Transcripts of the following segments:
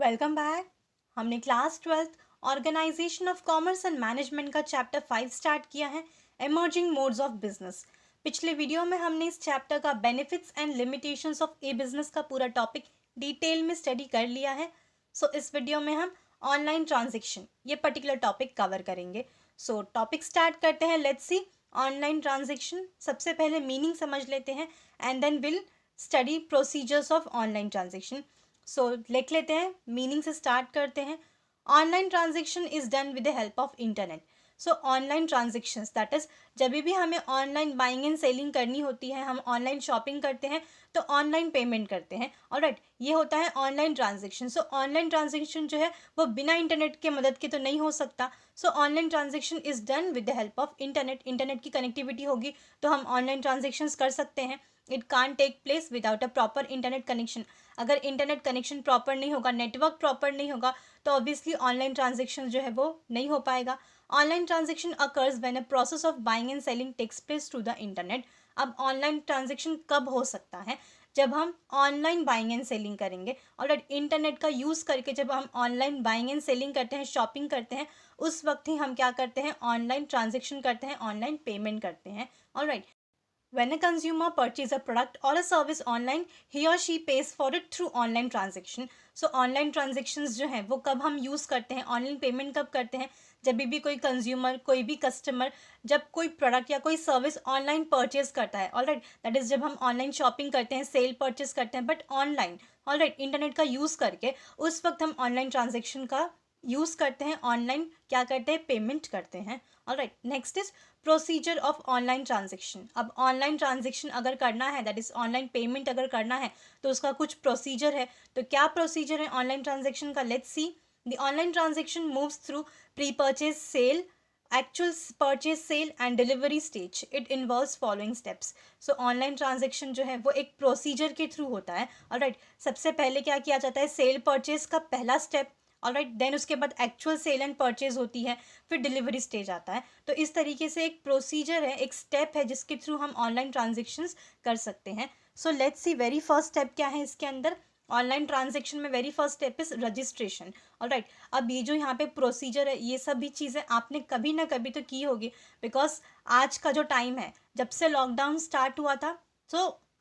Welcome back. हमने class 12th organisation of commerce and management का chapter 5 start किया है, एमर्जिंग मोड्स ऑफ बिजनेस। पिछले वीडियो में हमने इस चैप्टर का benefits and limitations of a business का पूरा टॉपिक डिटेल में स्टडी कर लिया है। इस वीडियो में हम ऑनलाइन ट्रांजेक्शन ये पर्टिकुलर टॉपिक कवर करेंगे। टॉपिक स्टार्ट करते हैं। Let's see online transaction. सबसे पहले मीनिंग समझ लेते हैं and then will study procedures of online transaction. लिख लेते हैं, मीनिंग से स्टार्ट करते हैं। Online transaction is done with the help of internet. Online transactions that is जब भी हमें ऑनलाइन बाइंग एंड सेलिंग करनी होती है, हम ऑनलाइन शॉपिंग करते हैं तो ऑनलाइन पेमेंट करते हैं। ऑलराइट, ये होता है ऑनलाइन ट्रांजेक्शन। ऑनलाइन ट्रांजेक्शन जो है वो बिना इंटरनेट के मदद के तो नहीं हो सकता। Online transaction is done with the help of internet. Internet की कनेक्टिविटी होगी तो हम ऑनलाइन ट्रांजेक्शन्स कर सकते हैं। It can take place without a proper internet connection. अगर इंटरनेट कनेक्शन प्रॉपर नहीं होगा, नेटवर्क प्रॉपर नहीं होगा, तो ऑब्वियसली ऑनलाइन ट्रांजेक्शन जो है वो नहीं हो पाएगा। Online transaction occurs when a process of buying and selling takes place through the internet. अब ऑनलाइन ट्रांजेक्शन कब हो सकता है? जब हम ऑनलाइन बाइंग एंड सेलिंग करेंगे और इंटरनेट का यूज़ करके जब हम ऑनलाइन बाइंग एंड सेलिंग करते हैं, शॉपिंग करते हैं, उस वक्त ही हम क्या करते हैं? ऑनलाइन ट्रांजेक्शन करते हैं, ऑनलाइन पेमेंट करते हैं। Alright, when a consumer purchases a product or a service online, he or she pays for it through online transaction. Online transactions जो हैं वो कब हम यूज़ करते हैं, ऑनलाइन पेमेंट कब करते हैं? जब भी कोई कंज्यूमर, कोई भी कस्टमर जब कोई प्रोडक्ट या कोई सर्विस ऑनलाइन परचेज करता है। ऑलराइट, दैट इज़ जब हम ऑनलाइन शॉपिंग करते हैं, सेल परचेज करते हैं, बट ऑनलाइन। ऑलराइट, इंटरनेट का यूज़ करके उस वक्त हम ऑनलाइन ट्रांजेक्शन का यूज़ करते हैं, ऑनलाइन क्या करते हैं? पेमेंट करते हैं। Alright, next is procedure of online transaction. अब ऑनलाइन ट्रांजेक्शन अगर करना है, दैट इज ऑनलाइन पेमेंट अगर करना है, तो उसका कुछ प्रोसीजर है। तो क्या प्रोसीजर है ऑनलाइन ट्रांजेक्शन का? Let's see. The online transaction moves through pre purchase sale, actual purchase sale and delivery stage. It involves following steps. Online transaction जो है वो एक प्रोसीजर के थ्रू होता है। ऑलराइट, सबसे पहले क्या किया जाता है? सेल परचेज का पहला स्टेप। ऑलराइट, देन उसके बाद एक्चुअल सेल एंड परचेज होती है, फिर डिलीवरी स्टेज आता है। तो इस तरीके से एक प्रोसीजर है, एक स्टेप है जिसके थ्रू हम ऑनलाइन ट्रांजेक्शन्स कर सकते हैं। Let's see very first step क्या है इसके अंदर। ऑनलाइन ट्रांजेक्शन में very first step is registration. Alright, अब ये जो यहाँ पे प्रोसीजर है, ये सभी चीज़ें आपने कभी ना कभी तो की होगी, बिकॉज आज का जो टाइम है, जब से लॉकडाउन स्टार्ट हुआ था,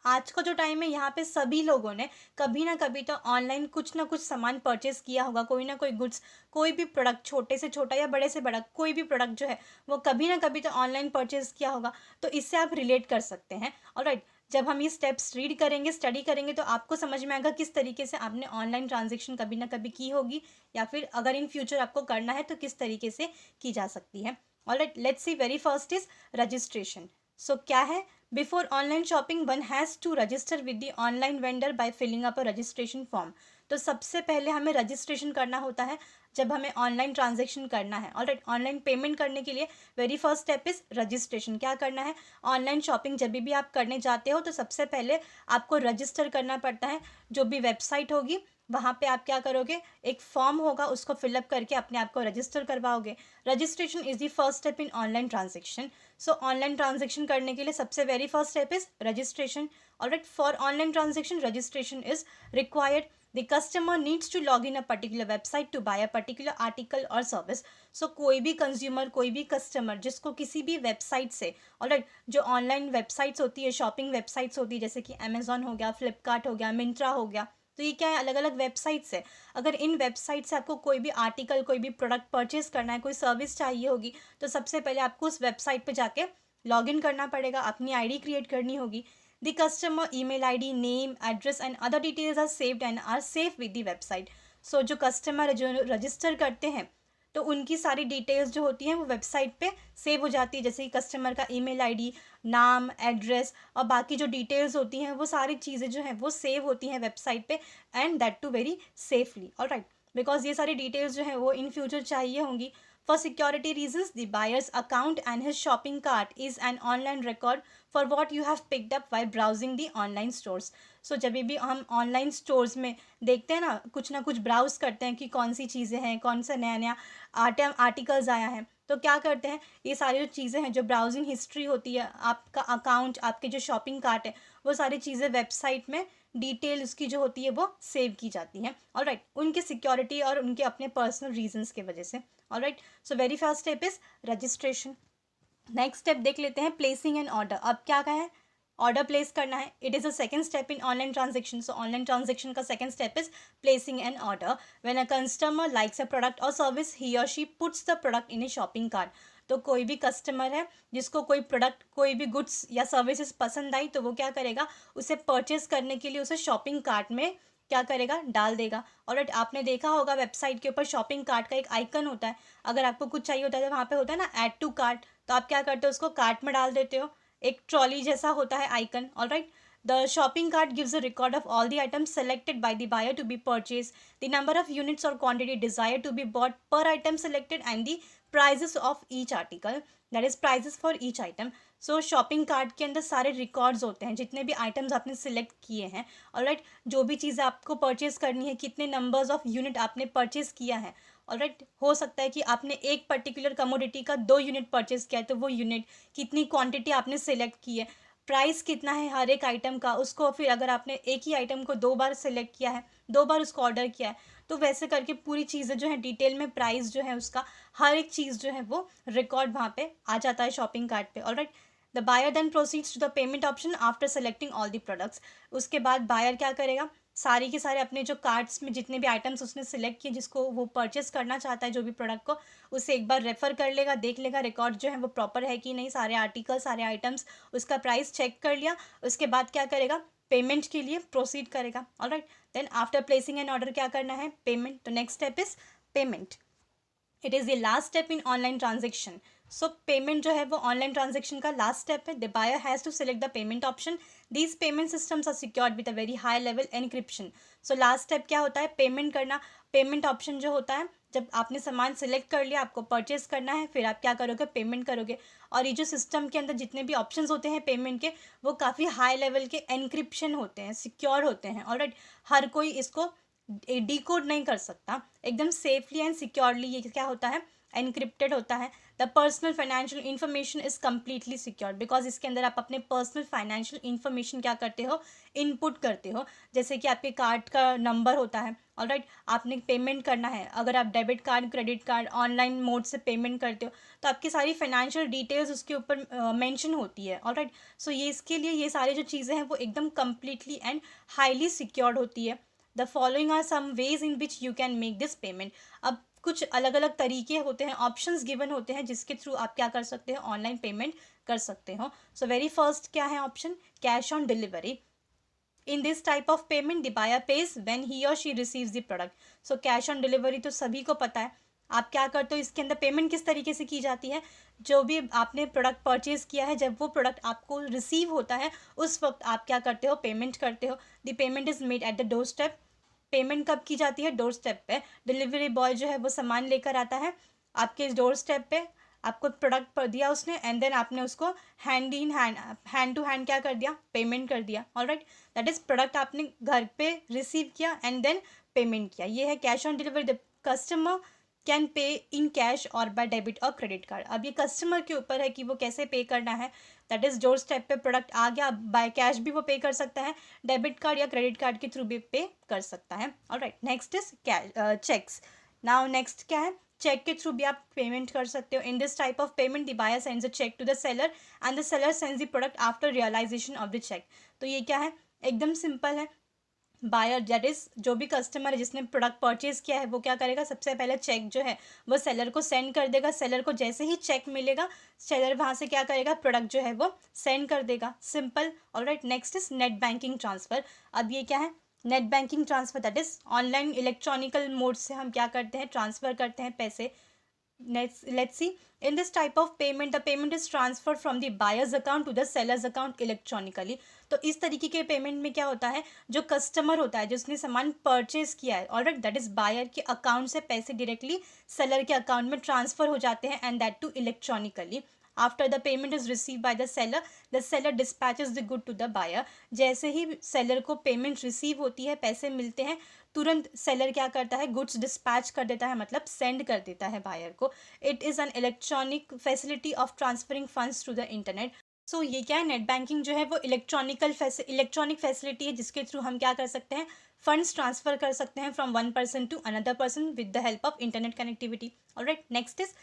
आज का जो टाइम है यहाँ पे सभी लोगों ने कभी ना कभी तो ऑनलाइन कुछ ना कुछ सामान परचेज किया होगा। कोई ना कोई गुड्स, कोई भी प्रोडक्ट, छोटे से छोटा या बड़े से बड़ा कोई भी प्रोडक्ट जो है वो कभी ना कभी तो ऑनलाइन परचेज किया होगा। तो इससे आप रिलेट कर सकते हैं। ऑलराइट, जब हम ये स्टेप्स रीड करेंगे, स्टडी करेंगे, तो आपको समझ में आएगा किस तरीके से आपने ऑनलाइन ट्रांजेक्शन कभी ना कभी की होगी, या फिर अगर इन फ्यूचर आपको करना है तो किस तरीके से की जा सकती है। Alright, let's see very first is registration. क्या है? Before online shopping one has to register with the online vendor by filling up a registration form. तो सबसे पहले हमें रजिस्ट्रेशन करना होता है जब हमें ऑनलाइन ट्रांजेक्शन करना है। ऑलराइट, ऑनलाइन पेमेंट करने के लिए very first step is registration. क्या करना है? ऑनलाइन शॉपिंग जब भी आप करने जाते हो तो सबसे पहले आपको रजिस्टर करना पड़ता है। जो भी वेबसाइट होगी वहाँ पे आप क्या करोगे? एक फॉर्म होगा, उसको फिलअप करके अपने आप को रजिस्टर करवाओगे। Registration is the first step in online transaction. Online transaction करने के लिए सबसे very first step is registration. Alright, for online transaction registration is required. The customer needs to log in a particular website to buy a particular article और service. कोई भी consumer, कोई भी customer जिसको किसी भी वेबसाइट से, ऑलराइट, जो ऑनलाइन वेबसाइट्स होती है, शॉपिंग वेबसाइट्स होती है, जैसे कि अमेजॉन हो गया, फ्लिपकार्ट हो गया, मिंत्रा हो गया, तो ये क्या है? अलग अलग वेबसाइट्स है। अगर इन वेबसाइट से आपको कोई भी आर्टिकल, कोई भी प्रोडक्ट परचेज करना है, कोई सर्विस चाहिए होगी, तो सबसे पहले आपको उस वेबसाइट पे जाके लॉगिन करना पड़ेगा, अपनी आईडी क्रिएट करनी होगी। The customer email ID, name, address and other details are saved and are safe with the website. जो कस्टमर है, जो रजिस्टर करते हैं, तो उनकी सारी डिटेल्स जो होती हैं वो वेबसाइट पे सेव हो जाती है, जैसे कि कस्टमर का ईमेल आईडी, नाम, एड्रेस और बाकी जो डिटेल्स होती हैं वो सारी चीज़ें जो हैं वो सेव होती हैं वेबसाइट पे, and that too very safely. Alright, because ये सारी डिटेल्स जो हैं वो इन फ्यूचर चाहिए होंगी। For security reasons, the buyer's account and his shopping cart is an online record for what you have picked up while browsing the online stores. जब भी हम ऑनलाइन स्टोर्स में देखते हैं ना कुछ ब्राउज करते हैं कि कौन सी चीज़ें हैं, कौन सा नया नया आर्टिकल्स आया है, तो क्या करते हैं? ये सारी जो चीज़ें हैं, जो ब्राउजिंग हिस्ट्री होती है, आपका अकाउंट, आपके जो शॉपिंग कार्ट है, वो सारी चीज़ें वेबसाइट में डिटेल उसकी जो होती है वो सेव की जाती है, ऑलराइट, उनके सिक्योरिटी और उनके अपने पर्सनल रीजंस के वजह से, alright. So very first step is registration. Next step देख लेते हैं, प्लेसिंग एन ऑर्डर। अब क्या है, ऑर्डर प्लेस करना है। It is a second step in online transaction. So online transaction का second step is placing an order. When a customer likes a product or service, he or she puts the product in a shopping cart. तो कोई भी customer है जिसको कोई product, कोई भी goods या सर्विसेज पसंद आई, तो वो क्या करेगा, उसे परचेज करने के लिए उसे शॉपिंग कार्ट में क्या करेगा, डाल देगा। और आपने देखा होगा वेबसाइट के ऊपर शॉपिंग कार्ट का एक आइकन होता है। अगर आपको कुछ चाहिए होता है तो वहाँ पे होता है ना ऐड टू कार्ट, तो आप क्या करते हो, उसको कार्ट में डाल देते हो। एक ट्रॉली जैसा होता है icon, alright. The shopping cart gives a record of all the items selected by the buyer to be purchase, the number of units or quantity desire to be bought per item selected and the prices of each article, that is prices for each item. So shopping cart के अंदर सारे records होते हैं, जितने भी items आपने select किए हैं, ऑलराइट, जो भी चीज़ें आपको परचेज करनी है, कितने नंबर्स ऑफ यूनिट आपने परचेज किया है, ऑलराइट। हो सकता है कि आपने एक पर्टिकुलर कमोडिटी का 2 यूनिट परचेज किया है, तो वो यूनिट कितनी क्वांटिटी आपने सेलेक्ट की है, प्राइस कितना है हर एक आइटम का, उसको फिर अगर आपने एक ही आइटम को 2 बार सेलेक्ट किया है, 2 बार उसको ऑर्डर किया है, तो वैसे करके पूरी चीज़ें जो है डिटेल में, प्राइस जो है उसका, हर एक चीज़ जो है वो रिकॉर्ड वहाँ पे आ जाता है शॉपिंग कार्ट पे, alright. The buyer then proceeds to the payment option after selecting all the products. उसके बाद बायर क्या करेगा, सारी के सारे अपने जो कार्ट्स में जितने भी आइटम्स उसने सिलेक्ट किए, जिसको वो परचेस करना चाहता है, जो भी प्रोडक्ट को, उसे एक बार रेफर कर लेगा, देख लेगा रिकॉर्ड जो है वो प्रॉपर है कि नहीं, सारे आर्टिकल, सारे आइटम्स, उसका प्राइस चेक कर लिया। उसके बाद क्या करेगा, पेमेंट के लिए प्रोसीड करेगा, alright. Then after placing an order क्या करना है, पेमेंट। तो next step is payment. It is the last step in online transaction. So payment जो है वो ऑनलाइन ट्रांजेक्शन का लास्ट स्टेप है। The buyer has to select the payment option. These payment systems are secured with a very high level encryption. So last step क्या होता है, payment करना। Payment option जो होता है, जब आपने सामान सेलेक्ट कर लिया, आपको परचेज करना है, फिर आप क्या करोगे, पेमेंट करोगे। और ये जो सिस्टम के अंदर जितने भी ऑप्शंस होते हैं पेमेंट के, वो काफ़ी हाई लेवल के एनक्रिप्शन होते हैं, सिक्योर होते हैं, ऑलराइट। हर कोई इसको डिकोड नहीं कर सकता, एकदम सेफली एंड सिक्योरली ये क्या होता है, एनक्रिप्टेड होता है। The personal financial information is completely secure, because इसके अंदर आप अपने पर्सनल फाइनेंशियल इन्फॉर्मेशन क्या करते हो, इनपुट करते हो। जैसे कि आपके कार्ड का नंबर होता है, ऑलराइट, आपने पेमेंट करना है, अगर आप debit card, credit card, online mode से पेमेंट करते हो, तो आपकी सारी फाइनेंशियल डिटेल्स उसके ऊपर मेंशन होती है, ऑलराइट। सो ये इसके लिए ये सारी जो चीज़ें हैं वो एकदम कम्प्लीटली एंड हाईली सिक्योर्ड होती है। The following are some ways in which you can make this payment. अब कुछ अलग अलग तरीके होते हैं, ऑप्शंस गिवन होते हैं, जिसके थ्रू आप क्या कर सकते हो, ऑनलाइन पेमेंट कर सकते हो। सो वेरी फर्स्ट क्या है option, cash on delivery. In this type of payment the buyer pays when he or she receives the product. So cash on delivery तो सभी को पता है। आप क्या करते हो, इसके अंदर पेमेंट किस तरीके से की जाती है, जो भी आपने प्रोडक्ट परचेज किया है, जब वो प्रोडक्ट आपको रिसीव होता है, उस वक्त आप क्या करते हो, पेमेंट करते हो। The payment is made at the door step. Payment कब की जाती है, डोर स्टेप पे। डिलीवरी बॉय जो है वो सामान लेकर आता है आपके डोर स्टेप पे, आपको प्रोडक्ट पर दिया उसने, एंड देन आपने उसको hand in hand, hand to hand क्या कर दिया, पेमेंट कर दिया, ऑलराइट। दैट इज प्रोडक्ट आपने घर पे रिसीव किया एंड देन पेमेंट किया, ये है cash on delivery. The customer can pay in cash और bye debit or credit card. अब ये कस्टमर के ऊपर है कि वो कैसे पे करना है, दैट इज डोर स्टेप पे प्रोडक्ट आ गया, बाय कैश भी वो पे कर सकता है, डेबिट कार्ड या क्रेडिट कार्ड के थ्रू भी पे कर सकता है, alright. Next is cheques. Now next क्या है, चेक के थ्रू भी आप पेमेंट कर सकते हो। In this type of payment the buyer sends a cheque to the seller and the seller sends the product after realisation of the cheque. तो ये क्या है, एकदम सिंपल है। बायर दैट इज जो भी कस्टमर है जिसने प्रोडक्ट परचेज किया है, वो क्या करेगा, सबसे पहले चेक जो है वो सेलर को सेंड कर देगा। सेलर को जैसे ही चेक मिलेगा, सेलर वहाँ से क्या करेगा, प्रोडक्ट जो है वो सेंड कर देगा, simple, alright. Next is net banking transfer. अब ये क्या है, net banking transfer, that is online electronical mode से हम क्या करते हैं, ट्रांसफर करते हैं पैसे। Let's see. In this type of payment, the payment is transferred from the buyer's account to the seller's account electronically. तो इस तरीके के पेमेंट में क्या होता है, जो कस्टमर होता है जिसने सामान परचेज किया है, ऑलराइट, दैट इज बायर के अकाउंट से पैसे डायरेक्टली सेलर के अकाउंट में ट्रांसफर हो जाते हैं, and that too electronically. After the payment is receive by the seller dispatches the good to the buyer. जैसे ही सेलर को पेमेंट रिसीव होती है, पैसे मिलते हैं, तुरंत सेलर क्या करता है, गुड्स डिस्पैच कर देता है, मतलब सेंड कर देता है बायर को। It is an electronic facility of transferring funds through the internet. So ये क्या है, नेट बैंकिंग जो है वो इलेक्ट्रॉनिक फैसिलिटी है जिसके थ्रू हम क्या कर सकते हैं, फंड्स ट्रांसफर कर सकते हैं from one person to another person with the help of internet connectivity. Alright, next is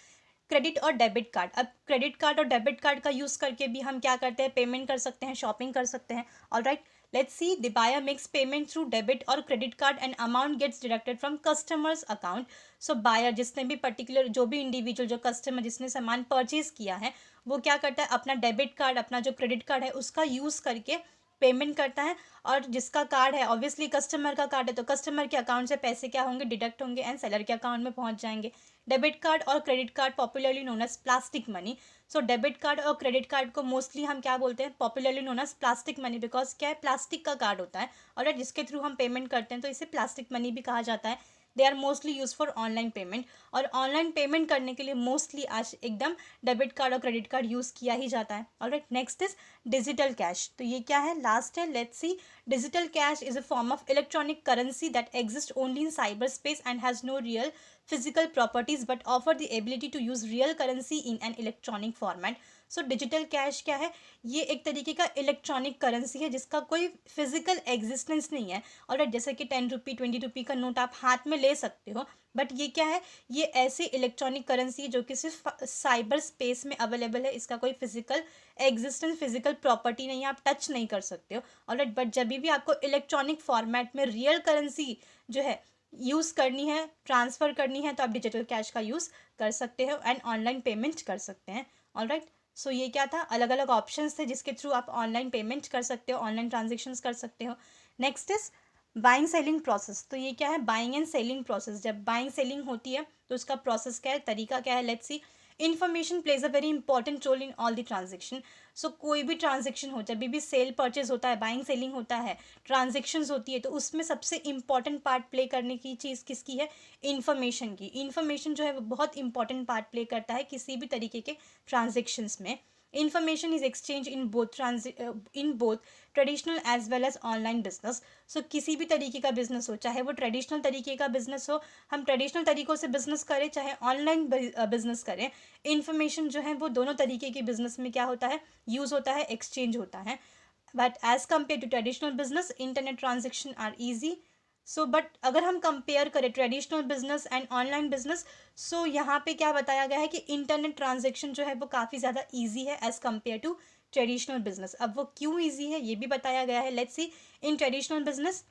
credit और डेबिट कार्ड। अब क्रेडिट कार्ड और डेबिट कार्ड का यूज़ करके भी हम क्या करते हैं, पेमेंट कर सकते हैं, शॉपिंग कर सकते हैं। Alright, let's see, the buyer makes payment through debit or credit card and amount gets deducted from customer's account. So buyer, जिसने भी पर्टिकुलर, जो भी इंडिविजुअल, जो कस्टमर जिसने सामान परचेज किया है, वो क्या करता है, अपना डेबिट कार्ड, अपना जो क्रेडिट कार्ड है उसका यूज़ करके पेमेंट करता है। और जिसका कार्ड है, ऑब्वियसली कस्टमर का कार्ड है, तो कस्टमर के अकाउंट से पैसे क्या होंगे, डिडक्ट होंगे एंड सेलर के अकाउंट में पहुंच जाएंगे। डेबिट कार्ड और credit card popularly known as plastic money. So debit card और क्रेडिट कार्ड को मोस्टली हम क्या बोलते हैं, popularly known as plastic money, because क्या है, प्लास्टिक का कार्ड होता है और जिसके थ्रू हम पेमेंट करते हैं, तो इसे प्लास्टिक मनी भी कहा जाता है। They are mostly use for online payment, और ऑनलाइन पेमेंट करने के लिए मोस्टली आज एकदम डेबिट कार्ड और क्रेडिट कार्ड यूज़ किया ही जाता है। Alright, next is digital cash. तो ये क्या है, लास्ट है, let's see. Digital cash is a form of electronic currency that exist only in cyber space and has no real physical properties but offer the ability to use real currency in an electronic format. So digital cash क्या है, ये एक तरीके का electronic currency है जिसका कोई physical existence नहीं है। और जैसे कि 10 रुपी 20 रुपी का नोट आप हाथ में ले सकते हो, बट ये क्या है, ये ऐसी इलेक्ट्रॉनिक करेंसी है जो कि सिर्फ साइबर स्पेस में अवेलेबल है। इसका कोई फिजिकल एग्जिस्टेंस, फिजिकल प्रॉपर्टी नहीं है, आप टच नहीं कर सकते हो। और बट जब भी आपको इलेक्ट्रॉनिक फॉर्मेट में रियल करेंसी जो है यूज़ करनी है, ट्रांसफ़र करनी है, तो आप डिजिटल कैश का यूज़ कर सकते हो एंड ऑनलाइन पेमेंट कर सकते हैं। ऑलराइट, सो ये क्या था, अलग अलग ऑप्शंस थे जिसके थ्रू आप ऑनलाइन पेमेंट कर सकते हो, ऑनलाइन ट्रांजेक्शन्स कर सकते हो। Next is buying selling process. तो ये क्या है, बाइंग एंड सेलिंग प्रोसेस। जब बाइंग सेलिंग होती है तो उसका प्रोसेस क्या है, तरीका क्या है, let's see. Information plays a very important role in all the transaction. So कोई भी ट्रांजेक्शन हो, जब भी सेल परचेज होता है, बाइंग सेलिंग होता है, ट्रांजेक्शन्स होती है, तो उसमें सबसे इंपॉर्टेंट पार्ट प्ले करने की चीज़ किसकी है, इन्फॉर्मेशन की। इन्फॉर्मेशन जो है वो बहुत इंपॉर्टेंट पार्ट प्ले करता है किसी भी तरीके के ट्रांजेक्शन्स में। Information is exchange in both traditional as well as online business. So किसी भी तरीके का बिजनेस हो, चाहे वो ट्रेडिशनल तरीके का बिजनेस हो, हम ट्रेडिशनल तरीक़ों से बिजनेस करें, चाहे ऑनलाइन बिजनेस करें, इन्फॉर्मेशन जो है वो दोनों तरीके के बिजनेस में क्या होता है, यूज़ होता है, एक्सचेंज होता है। But as compare to traditional business, internet transaction are easy. So but अगर हम कंपेयर करें traditional business and online business, so यहाँ पे क्या बताया गया है कि इंटरनेट ट्रांजेक्शन जो है वो काफ़ी ज़्यादा ईजी है as compare to traditional business. अब वो क्यों ईजी है ये भी बताया गया है। Let's C, in traditional business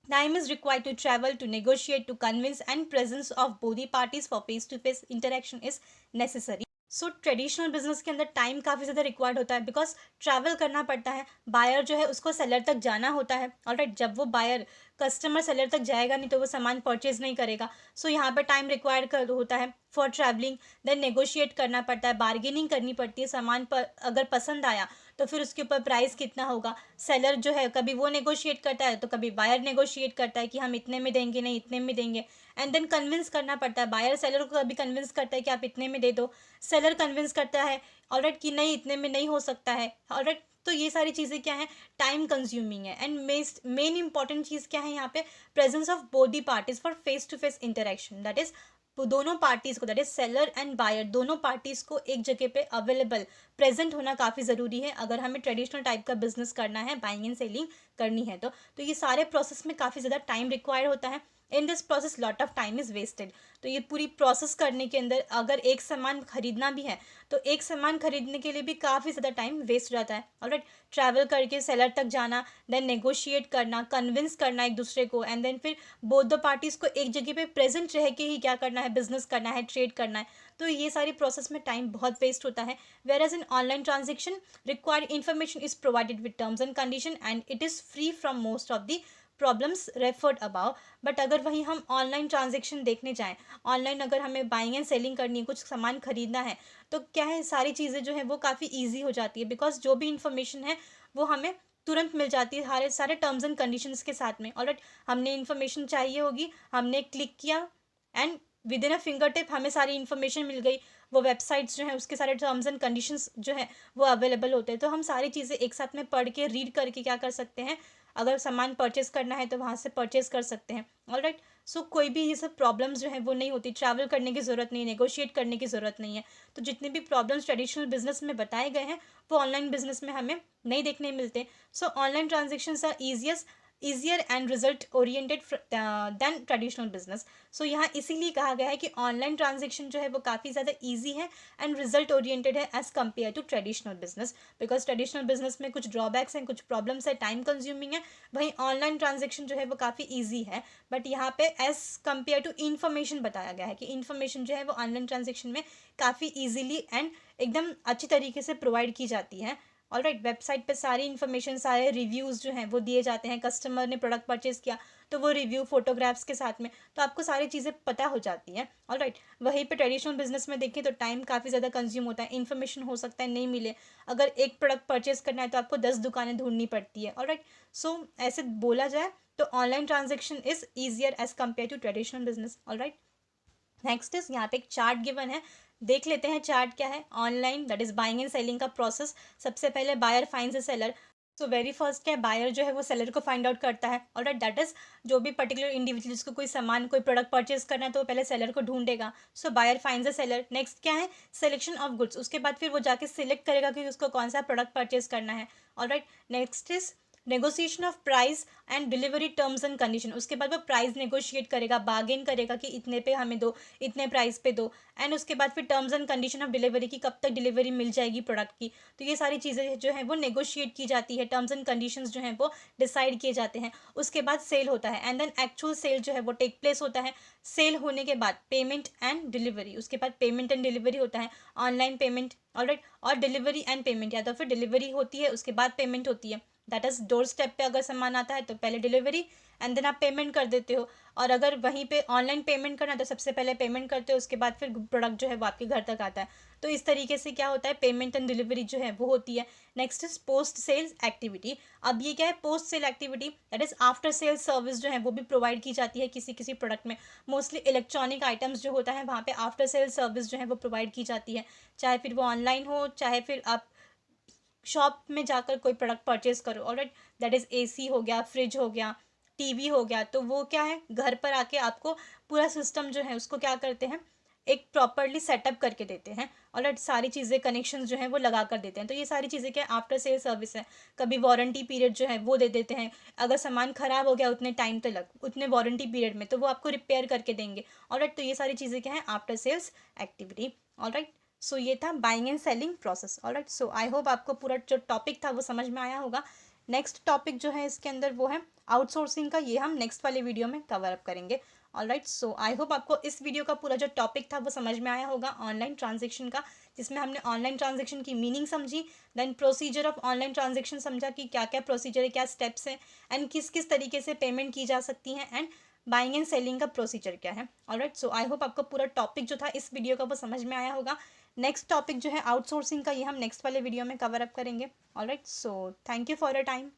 time is required to travel, to negotiate, to convince, and presence of both the parties for face to face interaction is necessary. So traditional business के अंदर time काफ़ी ज़्यादा required होता है, because travel करना पड़ता है, buyer जो है उसको सेलर तक जाना होता है। ऑलराइट, जब वो बायर कस्टमर सेलर तक जाएगा नहीं तो वो सामान परचेज नहीं करेगा। सो यहाँ पर टाइम रिक्वायर्ड कर होता है फॉर ट्रैवलिंग। देन नेगोशिएट करना पड़ता है, बार्गेनिंग करनी पड़ती है, सामान पर अगर पसंद आया तो फिर उसके ऊपर प्राइस कितना होगा, सेलर जो है कभी वो नेगोशिएट करता है तो कभी बायर नेगोशिएट करता है कि हम इतने में देंगे, नहीं इतने में देंगे। एंड देन कन्विंस करना पड़ता है, बायर सेलर को कभी कन्विंस करता है कि आप इतने में दे दो, सेलर कन्विंस करता है ऑलराइट कि नहीं इतने में नहीं हो सकता है। ऑलराइट, तो ये सारी चीज़ें क्या है, टाइम कंज्यूमिंग है। एंड मेन इंपॉर्टेंट चीज़ क्या है यहाँ पे, presence of both the parties for face to face interaction. That is दोनों पार्टीज को, that is seller and buyer, दोनों पार्टीज को एक जगह पे अवेलेबल प्रेजेंट होना काफ़ी ज़रूरी है अगर हमें ट्रेडिशनल टाइप का बिजनेस करना है, बाइंग एंड सेलिंग करनी है। तो ये सारे प्रोसेस में काफ़ी ज़्यादा टाइम रिक्वायर होता है। In this process lot of time is wasted. तो ये पूरी प्रोसेस करने के अंदर अगर एक सामान खरीदना भी है तो एक सामान खरीदने के लिए भी काफ़ी ज़्यादा टाइम वेस्ट हो जाता है। ऑलराइट, ट्रैवल करके सेलर तक जाना, देन नेगोशिएट करना, कन्विंस करना एक दूसरे को, एंड देन फिर बोथ द पार्टीज़ को एक जगह पे प्रेजेंट रह के ही क्या करना है, बिजनेस करना है, ट्रेड करना है। तो ये सारी प्रोसेस में टाइम बहुत वेस्ट होता है। Whereas in online transaction, required information is provided with terms and condition and it is free from most of the problems referred above. But अगर वहीं हम ऑनलाइन ट्रांजेक्शन देखने जाएँ, ऑनलाइन अगर हमें बाइंग एंड सेलिंग करनी है, कुछ सामान खरीदना है, तो क्या है, सारी चीज़ें जो है वो काफ़ी ईजी हो जाती है, बिकॉज जो भी इंफॉर्मेशन है वो हमें तुरंत मिल जाती है सारे सारे टर्म्स एंड कंडीशंस के साथ में। ऑलराइट, हमने इन्फॉर्मेशन चाहिए होगी, हमने क्लिक किया and with in a finger tip हमें सारी इन्फॉर्मेशन मिल गई। वो वेबसाइट्स जो है उसके सारे टर्म्स एंड कंडीशंस जो है वो अवेलेबल होते हैं, तो हम सारी चीज़ें एक साथ में पढ़ के रीड करके क्या कर सकते हैं, अगर सामान परचेस करना है तो वहाँ से परचेस कर सकते हैं। ऑलराइट, सो कोई भी ये सब प्रॉब्लम्स जो है वो नहीं होती, ट्रैवल करने की ज़रूरत नहीं, नेगोशिएट करने की ज़रूरत नहीं है। तो जितने भी प्रॉब्लम्स ट्रेडिशनल बिजनेस में बताए गए हैं वो ऑनलाइन बिजनेस में हमें नहीं देखने मिलते। So online transactions are easier and result oriented than traditional business. So यहाँ इसीलिए कहा गया है कि ऑनलाइन ट्रांजेक्शन जो है वो काफ़ी ज़्यादा ईजी है एंड रिजल्ट ओरिएंटेड है as compare to traditional business, because traditional business में कुछ ड्रॉबैक्स हैं, कुछ प्रॉब्लम्स है, टाइम कंज्यूमिंग है। वहीं ऑनलाइन ट्रांजेक्शन जो है वो काफ़ी ईजी है, बट यहाँ पे एज कम्पेयर टू इन्फॉर्मेशन बताया गया है कि इन्फॉर्मेशन जो है वो ऑनलाइन ट्रांजेक्शन में काफ़ी ईजिली एंड एकदम अच्छी तरीके से प्रोवाइड की जाती है। ऑलराइट, वेबसाइट पे सारी इन्फॉर्मेशन, सारे रिव्यूज़ जो हैं वो दिए जाते हैं। कस्टमर ने प्रोडक्ट परचेज किया तो वो रिव्यू फोटोग्राफ्स के साथ में, तो आपको सारी चीज़ें पता हो जाती हैं। ऑलराइट, वहीं पे ट्रेडिशनल बिजनेस में देखें तो टाइम काफ़ी ज़्यादा कंज्यूम होता है, इन्फॉर्मेशन हो सकता है नहीं मिले, अगर एक प्रोडक्ट परचेज करना है तो आपको 10 दुकानें ढूंढनी पड़ती है। ऑलराइट, सो ऐसे बोला जाए तो online transaction is easier as compare to traditional business. Alright, next is यहाँ पे एक चार्ट गिवन है, देख लेते हैं चार्ट क्या है। Online that is buying and selling का प्रोसेस, सबसे पहले buyer finds a seller. So very first क्या है, बायर जो है वो सेलर को फाइंड आउट करता है। ऑलराइट, दैट इज जो भी पर्टिकुलर इंडिविजुअल जिसको कोई सामान कोई प्रोडक्ट परचेज करना है तो वो पहले सेलर को ढूंढेगा। So buyer finds a seller. Next क्या है, सिलेक्शन ऑफ गुड्स, उसके बाद फिर वो जाके सिलेक्ट करेगा कि उसको कौन सा प्रोडक्ट परचेज करना है। Alright, next is negotiation of price and delivery terms and condition, उसके बाद वो प्राइस नेगोशिएट करेगा, बार्गेन करेगा कि इतने पे हमें दो, इतने प्राइस पे दो। एंड उसके बाद फिर terms and condition of delivery की, कब तक डिलीवरी मिल जाएगी प्रोडक्ट की। तो ये सारी चीज़ें जो है वो नेगोशिएट की जाती है, टर्म्स एंड कंडीशंस जो हैं वो डिसाइड किए जाते हैं। उसके बाद सेल होता है एंड देन एक्चुअल सेल जो है वो टेक प्लेस होता है। सेल होने के बाद पेमेंट एंड डिलीवरी, उसके बाद पेमेंट एंड डिलीवरी होता है, ऑनलाइन पेमेंट। ऑलराइट, और डिलीवरी एंड पेमेंट, या तो फिर डिलीवरी होती है उसके बाद पेमेंट होती है। दैट इज डोर स्टेप पे अगर सामान आता है तो पहले डिलीवरी एंड देन आप पेमेंट कर देते हो, और अगर वहीं पे ऑनलाइन पेमेंट करना है तो सबसे पहले पेमेंट करते हो, उसके बाद फिर प्रोडक्ट जो है वो आपके घर तक आता है। तो इस तरीके से क्या होता है, पेमेंट एंड डिलीवरी जो है वो होती है। Next is post sales activity. अब ये क्या है, post sale activity that is after sale service जो है वो भी प्रोवाइड की जाती है किसी किसी प्रोडक्ट में। मोस्टली इलेक्ट्रॉनिक आइटम्स जो होता है वहाँ पे आफ्टर सेल सर्विस जो है वो प्रोवाइड की जाती है, चाहे फिर वो ऑनलाइन हो, चाहे फिर आप शॉप में जाकर कोई प्रोडक्ट परचेज करो। ऑलराइट, दैट इज़ एसी हो गया, फ्रिज हो गया, टीवी हो गया, तो वो क्या है, घर पर आके आपको पूरा सिस्टम जो है उसको क्या करते हैं, एक प्रॉपरली सेटअप करके देते हैं। ऑलराइट, सारी चीज़ें कनेक्शन जो है वो लगा कर देते हैं। तो ये सारी चीज़ें क्या आफ्टर सेल सर्विस है। कभी वारंटी पीरियड जो है वो दे देते हैं, अगर सामान ख़राब हो गया उतने टाइम तक, उतने वारंटी पीरियड में, तो वो आपको रिपेयर करके देंगे। ऑलराइट, तो ये सारी चीज़ें क्या है, आफ्टर सेल्स एक्टिविटी। ऑलराइट, सो ये था buying and selling process. Alright, so I hope आपको पूरा जो टॉपिक था वो समझ में आया होगा। नेक्स्ट टॉपिक जो है इसके अंदर वो है आउटसोर्सिंग का, ये हम नेक्स्ट वाले वीडियो में कवर अप करेंगे। ऑलराइट, सो आई होप आपको इस वीडियो का पूरा जो टॉपिक था वो समझ में आया होगा ऑनलाइन ट्रांजेक्शन का, जिसमें हमने ऑनलाइन ट्रांजेक्शन की मीनिंग समझी, then procedure of online transaction समझा कि क्या क्या प्रोसीजर है, क्या स्टेप्स हैं, एंड किस किस तरीके से पेमेंट की जा सकती हैं, एंड बाइंग एंड सेलिंग का प्रोसीजर क्या है। ऑलराइट, सो आई होप आपको पूरा टॉपिक जो था इस वीडियो का वो समझ में आया होगा। नेक्स्ट टॉपिक जो है आउटसोर्सिंग का, ये हम नेक्स्ट वाले वीडियो में कवर अप करेंगे। Alright, so thank you for your time.